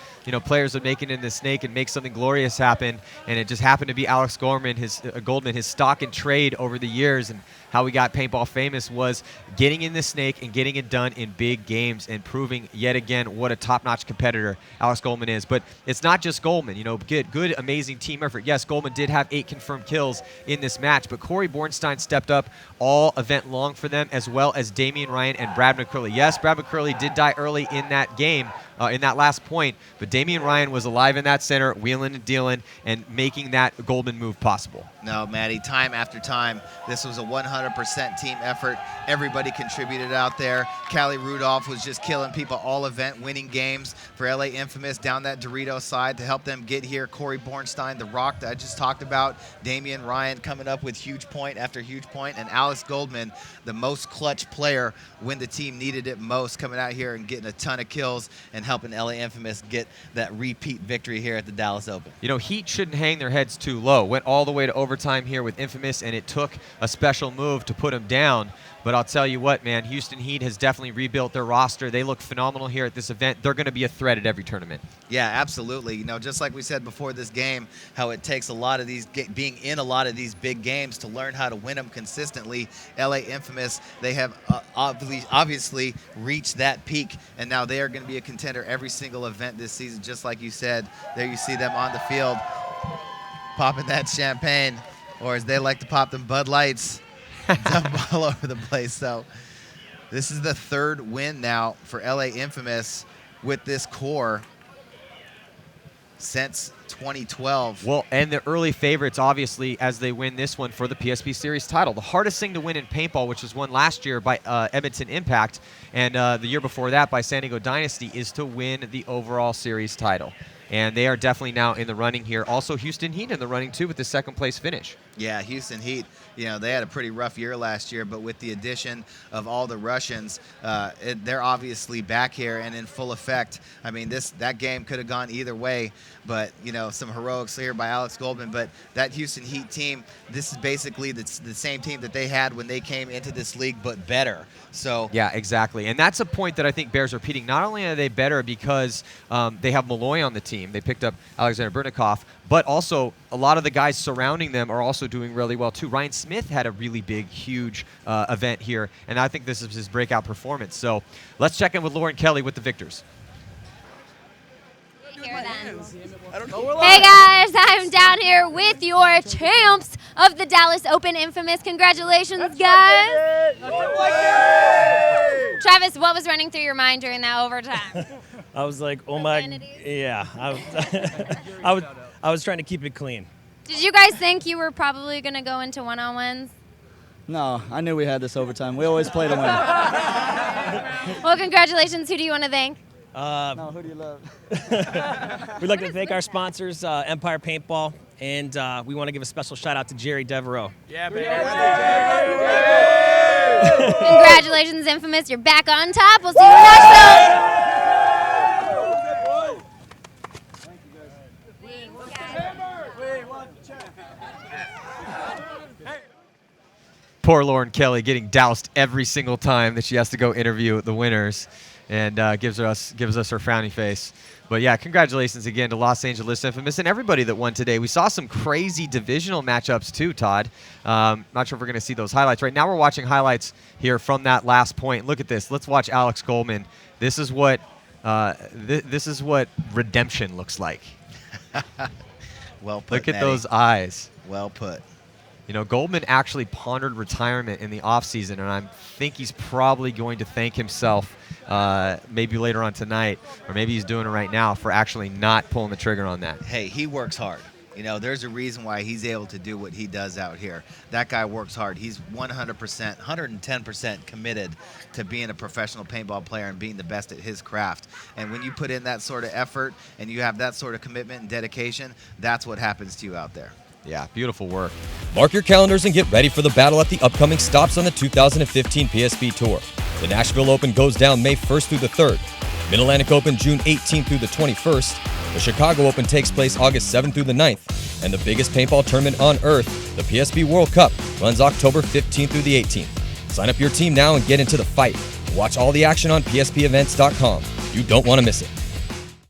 players would make it in the snake and make something glorious happen. And it just happened to be Alex Goldman, his stock and trade over the years, and how we got paintball famous was getting in the snake and getting it done in big games and proving yet again what a top-notch competitor Alex Goldman is. But it's not just Goldman. Good, amazing team effort. Yes, Goldman did have 8 confirmed kills in this match, but Corey Bornstein stepped up all event long for them, as well as Damian Ryan and Brad McCurley. Yes, Brad McCurley did die early in that game, in that last point, but Damian Ryan was alive in that center, wheeling and dealing and making that Goldman move possible. No, Maddie, time after time, this was a 100% team effort. Everybody contributed out there. Callie Rudolph was just killing people all event, winning games for LA Infamous down that Dorito side to help them get here. Corey Bornstein, the Rock that I just talked about. Damian Ryan coming up with huge point after huge point. And Alex Goldman, the most clutch player when the team needed it most, coming out here and getting a ton of kills and helping LA Infamous get that repeat victory here at the Dallas Open. You know, Heat shouldn't hang their heads too low. Went all the way to overtime here with Infamous, and it took a special move to put them down. But I'll tell you what, man, Houston Heat has definitely rebuilt their roster. They look phenomenal here at this event. They're going to be a threat at every tournament. Yeah, absolutely. You know, just like we said before this game, how it takes a lot of these, being in a lot of these big games to learn how to win them consistently. LA Infamous, they have obviously reached that peak, and now they are going to be a contender every single event this season, just like you said. There you see them on the field popping that champagne, or as they like to pop them, Bud Lights. Dump all over the place. So this is the third win now for LA Infamous with this core since 2012. Well, and the early favorites, obviously, as they win this one for the PSP Series title. The hardest thing to win in paintball, which was won last year by Edmonton Impact, and the year before that by San Diego Dynasty, is to win the overall series title. And they are definitely now in the running here. Also, Houston Heat in the running, too, with the second-place finish. Yeah, Houston Heat, you know, they had a pretty rough year last year, but with the addition of all the Russians, they're obviously back here and in full effect. I mean, that game could have gone either way, but, you know, some heroics here by Alex Goldman. But that Houston Heat team, this is basically the same team that they had when they came into this league, but better. So yeah, exactly. And that's a point that I think bears repeating. Not only are they better because they have Malloy on the team, they picked up Alexander Burnikoff, but also a lot of the guys surrounding them are also doing really well too. Ryan Smith had a really big, huge event here, and I think this is his breakout performance. So let's check in with Lauren Kelly with the victors. Hey guys, I'm down here with your champs of the Dallas Open Infamous. Congratulations, guys. Travis, what was running through your mind during that overtime? I was like, oh my, yeah. I was trying to keep it clean. Did you guys think you were probably going to go into one-on-ones? No, I knew we had this overtime. We always play to win. Well, congratulations. Who do you want to thank? No, who do you love? We'd like to thank our sponsors, Empire Paintball, and we want to give a special shout out to Jerry Devereaux. Yeah, baby. Congratulations, Infamous. You're back on top. We'll see you in Nashville. Poor Lauren Kelly getting doused every single time that she has to go interview the winners, and gives us her frowny face. But yeah, congratulations again to Los Angeles Infamous and everybody that won today. We saw some crazy divisional matchups too, Todd. Not sure if we're going to see those highlights. Right now we're watching highlights here from that last point. Look at this. Let's watch Alex Goldman. This is what this is what redemption looks like. Well put, Look at Maddie. those eyes. Well put. You know, Goldman actually pondered retirement in the offseason, and I think he's probably going to thank himself maybe later on tonight, or maybe he's doing it right now, for actually not pulling the trigger on that. Hey, he works hard. You know, there's a reason why he's able to do what he does out here. That guy works hard. He's 100%, 110% committed to being a professional paintball player and being the best at his craft. And when you put in that sort of effort and you have that sort of commitment and dedication, that's what happens to you out there. Yeah, beautiful work. Mark your calendars and get ready for the battle at the upcoming stops on the 2015 PSP Tour. The Nashville Open goes down May 1st through the 3rd. Mid-Atlantic Open June 18th through the 21st. The Chicago Open takes place August 7th through the 9th. And the biggest paintball tournament on earth, the PSP World Cup, runs October 15th through the 18th. Sign up your team now and get into the fight. Watch all the action on PSPevents.com. You don't want to miss it.